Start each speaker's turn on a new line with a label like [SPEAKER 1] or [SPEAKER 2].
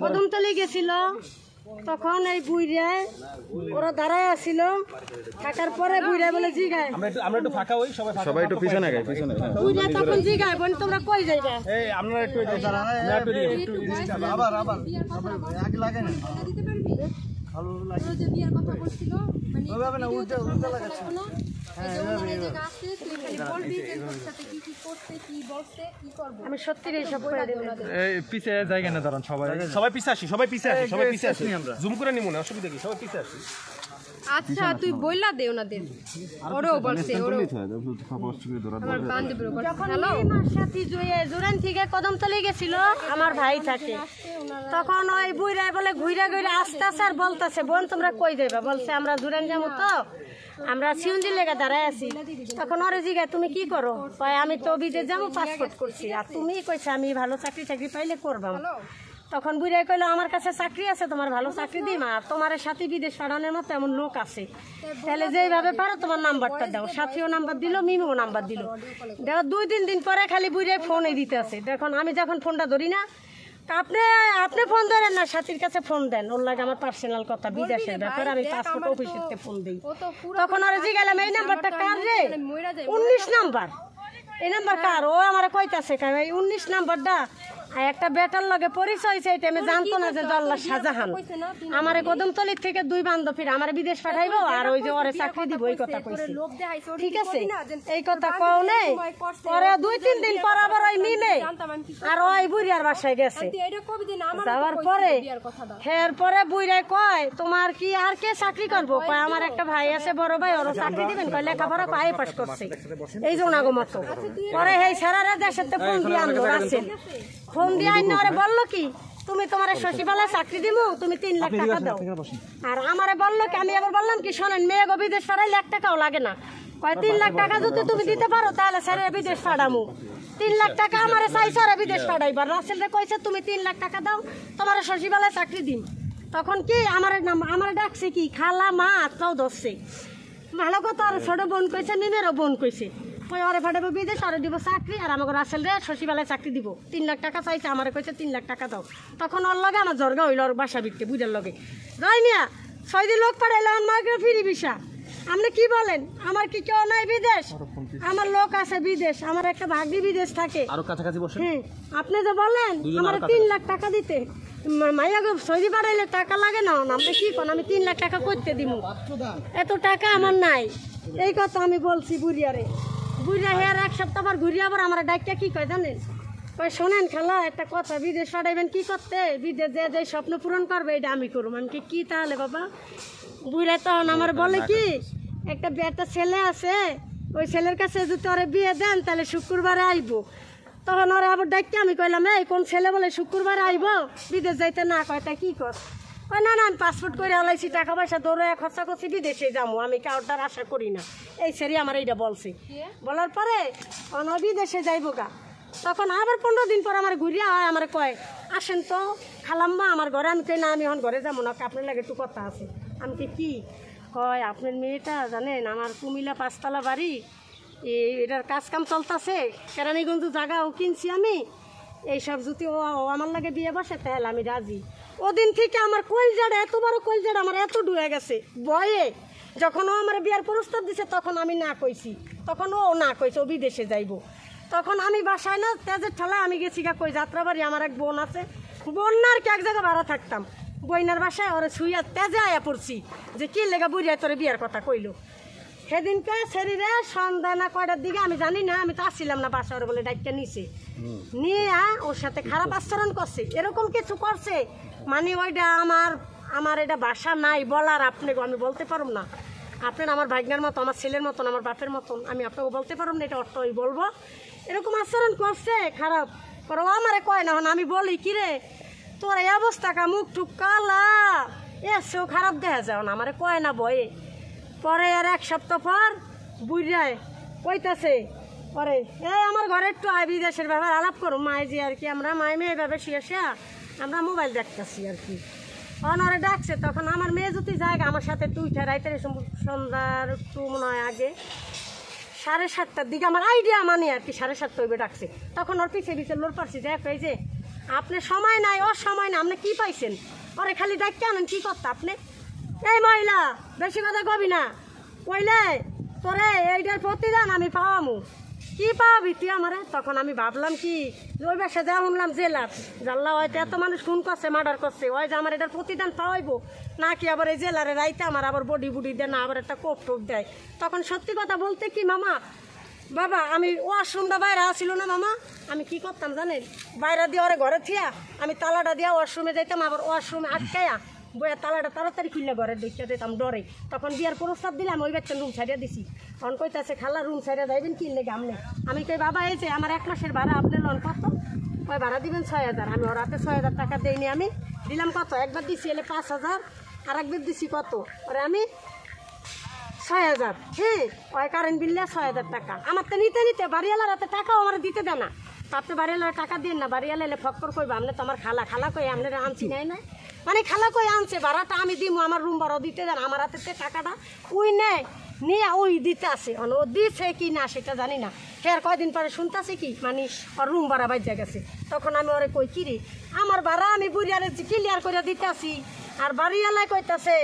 [SPEAKER 1] কদমতলি গেছিল তখন এই বুইরা ওরা দাঁড়ায় আসছিল থাকার পরে বুইরা বলে জিগায়
[SPEAKER 2] আমরা একটু ফাঁকা হই সবাই একটু পিছনে গাই পিছনে
[SPEAKER 1] বুইরা তখন জিগায় বোন তোমরা কই যাইবা
[SPEAKER 2] এই আমরা একটু আবার এক লাগে না দিতে পারবি ভালো লাগে যে বিয়ার কথা বলছিল মানে ওভাবে না উল্টা লাগাচ্ছে আমি সত্যি এইসব করে দেব এই পিছে জায়গা না দাঁড়ান সবাই পিছে আসি আমরা জুম করে নিমু না অসুবিধা কি সবাই পিছে আসি
[SPEAKER 3] আচ্ছা তুই বইলা দে ওনাদের ওরও বলছে ওরও আমার বান্ধবীর বলছে হ্যালো
[SPEAKER 1] আমার সাথী জোরান থেকে কদমতলি গেছিল আমার ভাই থাকে তখন ওই বুইরা বলে ঘুরে ঘুরে আসতেছে আর বলতেছে বোন তোমরা কই যাইবা বলছে আমরা জোরান যাবো তো আমরা সিউন্দি লেগে দাঁড়ায় আছি তখন ওরে জিগায় তুমি কি করো কয় আমি তো বিদেশ যাবো পাসপোর্ট করছি আর তুমি কইছে আমি ভালো চাকরি পাইলে করবাম তখন বুড়াই কইলো আমার কাছে চাকরি আছে তোমার ভালো চাকরি দিই মা তোমার সাথী বিদেশ পাঠানোর মতো এমন লোক আছে তাহলে যেভাবে পারো তোমার নাম্বারটা দাও সাথীও নাম্বার দিল মিমিও নাম্বার দিল দেখো 2-3 দিন পরে খালি বুড়াই ফোনে দিতে আছে দেখুন আমি যখন ফোনটা ধরি না আপনি ফোন ধরেন না সাথীর কাছে ফোন দেন ওর লাগে আমার পার্সোনাল কথা বিদেশের ব্যাপারে আমি পাসপোর্ট অফিসে ফোন দিই তখন ওরা জিজ্ঞাসা এই নাম্বারটা কার রে 19 নাম্বার এই নাম্বার কার ও আমার কইতাছে ভাই 19 নাম্বারটা একটা বেটার লগে পরিচয় চাইতে আমি জানতো না যে জল্লাদ শাহজাহান আমারে কদমতলির থেকে 2 বান্ধবীর আমার বিদেশ পাঠাইবো আর ওই যে ওরে চাকরি দিব এই কথা কইছে ঠিক আছে এই কথা কও নেই পরে 2-3 দিন পর আবার ওই মিমে আর ওই বুড়িয়ার বাসায় গেছে যাওয়ার পরে এরপরে বুড়াই কয় তোমার কি আর কে চাকরি করবো কয় আমার একটা ভাই আছে বড় ভাই ওরও চাকরি দিবেন কয় লেখাপড়া কয় পাস করছে এই জনাগো মতো পরে এই সারারা দেশের ফোন দিয়ে আনলো রাসেল ফোন দিয়ে আইনে ওরে বললো কি তুমি তোমার সচিবালয়ে চাকরি দিমু তুমি 3 লাখ টাকা দাও আর আমারে বললো কি আমি আবার বললাম কি শোনেন মেয়ে গো বিদেশ পাঠাইলে 1 টাকাও লাগে না কয় 3 লাখ টাকা যদি তুমি দিতে পারো তাহলে স্যারের বিদেশ পাঠামু 3 লাখ টাকা আমারে চাইছে আর বিদেশ পাঠাইবার রাসেলরে কইছে তুমি 3 লাখ টাকা দাও তোমার সচিবালয়ে চাকরি দিম তখন কি আমার ডাকছে কি খালা মা আত্মাও ধরছে ভালো কথা আর ছোট বোন কইছে মিমেরও বোন কইছে ওরে ফাটাবো বিদেশ আর দিব চাকরি আর আমাকে রাসেল রে সচিবালয়ে চাকরি দিব 3 লাখ টাকা চাইছে আমার কইছে 3 লাখ টাকা দাও তখন ওর লগে আমার জর্গা হইল ওর বাসা বিকতে বুঝার লগে যাই মিয়া 6 দিন লোক পাঠাইলো আমাকে ফিরি ভিসা আপনি কি বলেন আমার কি কেউ নাই বিদেশ আমার লোক আছে বিদেশ আমার একটা ভাগ্নি বিদেশ থাকে
[SPEAKER 2] আরো কাছাকাছি বসে
[SPEAKER 1] আপনি যে বলেন আমার 3 লাখ টাকা দিতে মাইয়া গো সৌদি পাঠাইলে টাকা লাগে না আপনি কি কোন আমি 3 লাখ টাকা করতে দিব এত টাকা আমার নাই এই কথা আমি বলছি বুড়িয়ারে বুড়িয়া হেয়ার 1 সপ্তাহ পর ঘুরিয়ে আবার আমার ডাক্তার কি কয় জানেন কয় শোনেন খালা একটা কথা বিদেশ পাঠাইবেন কি করতে বিদেশ যে স্বপ্ন পূরণ করবে এটা আমি করবো আমি কি তাহলে বাবা বুড়িয়া তখন আমার বলে কি একটা ছেলে আছে ওই ছেলের কাছে যদি ওরে বিয়ে দেন তাহলে শুক্রবারে আইবো তখন ওরা আবার ডাক্তার আমি কইলাম এই কোন ছেলে বলে শুক্রবারে আইবো বিদেশ যাইতে না কয় তা কি কর না আমি পাসপোর্ট করে আলাইছি টাকা পয়সা দৌড়ে খরচা করছি বিদেশে যাবো আমি কাউটার আশা করি না এই সেরি আমার এইটা বলছি বলার পরে বিদেশে যাইবো গা তখন আবার 15 দিন পর আমার ঘুরিয়া হয় আমার কয় আসেন তো খালাম্মা আমার ঘরে আমি কই না আমি এখন ঘরে যাবো না আপনার লাগে একটু কথা আছে আমি কি কয় আপনার মেয়েটা জানেন আমার কুমিল্লা 5 তলা বাড়ি এটার কাজ কাম চলতেছে কেরানীগঞ্জ জায়গাও কিনছি আমি এইসব যদি ও আমার লাগে বিয়ে বসে তাহলে আমি রাজি ওদিন থেকে আমার কলজাটা এত বড় কলজাটা আমার এত ডুবে গেছে ভয়ে যখন ও আমার বিয়ার প্রস্তাব দিছে তখন আমি না কইছি তখন ও না কইছে ও বিদেশে যাইব তখন আমি বাসায় না তেজের ঠেলায় আমি গেছি কই যাত্রাবাড়ি আমার এক বোন আছে বন্যার কি এক জায়গায় ভাড়া থাকতাম বইনার বাসায় ওরা শুইয়া তেজে আয়া পড়ছি যে কি লেগা বুড়িয়া তোরে বিয়ার কথা কইলো সেদিনকে শরীরে সন্ধ্যা না কয়টার দিকে আমি জানি না আমি তো আসছিলাম না বাসা ওরা বলে ডাক্তার নিছে নিয়ে ওর সাথে খারাপ আচরণ করছে এরকম কিছু করছে মানে ওইটা আমার এটা বাসা নাই বলার আপনাকে আমি বলতে পারব না আপনার আমার ভাগ্নের মতো আমার ছেলের মতন আমার বাপের মতন আমি আপনাকে বলতে পারব না এটা অর্থ ওই বলবো এরকম আচরণ করছে খারাপ পরে ও আমারে কয় না আমি বলি কিরে তোর এই অবস্থা কা মুখ টুক কালা এসেও খারাপ দেখা যাও না আমারে কয় না বয়ে পরে আর 1 সপ্তাহ পর বুঝায় কইতাছে পরে আমার ঘরে একটু বিদেশের ব্যাপার আলাপ করো মায় যে আর কি আমরা মায় মেয়ে ব্যাপার শুয়ে আমরা মোবাইল দেখতেছি আর কি অনরে ডাকছে তখন আমার মেয়ে যদি জায়গা আমার সাথে তুই রাইতে সন্ধ্যার একটু মনে হয় আগে 7:30টার দিকে আমার আইডিয়া মানে আর কি 7:30 হইবে ডাকছে, তখন ওর পিছে পিছে লোর পারছি দেখ এই যে আপনি সময় নাই ওর সময় না, আপনি কি পাইছেন ওরে খালি ডাকতে আনেন কি করতে আপনি? এই মহিলা বেশি কথা কবি না, কইলে তোরে এইটার প্রতিদান আমি পাওয়ামু, কি পাবি তুই আমারে? তখন আমি ভাবলাম কি ওই বাসা যা শুনলাম জেলার জাল্লা হয়তো এত মানুষ খুন করছে মার্ডার করছে, ওই যে আমার এটার প্রতিদান পাওয়াইবো নাকি আবার এই জেলারে রাইতে আমার আবার বডি বুডি দেয় না আবার একটা কোপ টোপ দেয়। তখন সত্যি কথা বলতে কি মামা বাবা আমি ওয়াশরুমটা বাইরে আসছিল না মামা, আমি কি করতাম জানেন, বাইরে দিয়ে ওরে ঘরে থিয়া আমি তালাটা দিয়া ওয়াশরুমে যাইতাম, আবার ওয়াশরুমে আটকায়া বইয়া তালাটা তাড়াতাড়ি খুললে ঘরে দেখতে দিতাম ডরে। তখন বিয়ার প্রস্তাব দিলাম ওই বাচ্চা রুম ছাড়িয়ে দিছি, তখন কইতাছে খালা রুম ছাড়িয়ে যাইবেন কি লেগে আমনে? আমি কই বাবা এই যে আমার 1 মাসের ভাড়া আপনি লোন কত? ওই ভাড়া দিবেন 6,000, আমি ওর হাতে 6,000 টাকা দেয়নি, আমি দিলাম কত একবার দিছি এলে 5,000 আর একবার দিছি কত ওরে আমি 6,000। হ্যাঁ ওই কারেন্ট বিল 6,000 টাকা আমার তো নিতে নিতে বাড়িওয়ালার হাতে টাকাও আমার দিতে দেয় না, আপনি বাড়িওয়ালার টাকা দিন না, বাড়িওয়ালা এলে ফক্কর করবে আপনি তো আমার খালা কই আপনারা আনছি নাই না, মানে খালা কই আনছে ভাড়াটা আমি দিব, আমার রুম ভাড়াও দিতে দেন, আমার হাতে টাকাটা ওই নেয় নিয়ে ওই দিতে আসে, ও দিচ্ছে কি না সেটা জানি না। ফের কয়দিন পরে শুনতেছে কি মানে ওর রুম ভাড়া বাজ্যা গেছে, তখন আমি ওরে কই কি রে আমার ভাড়া আমি বুড়িয়ারে ক্লিয়ার করে দিতে আসি, আর বাড়িওয়ালায় কইতাছে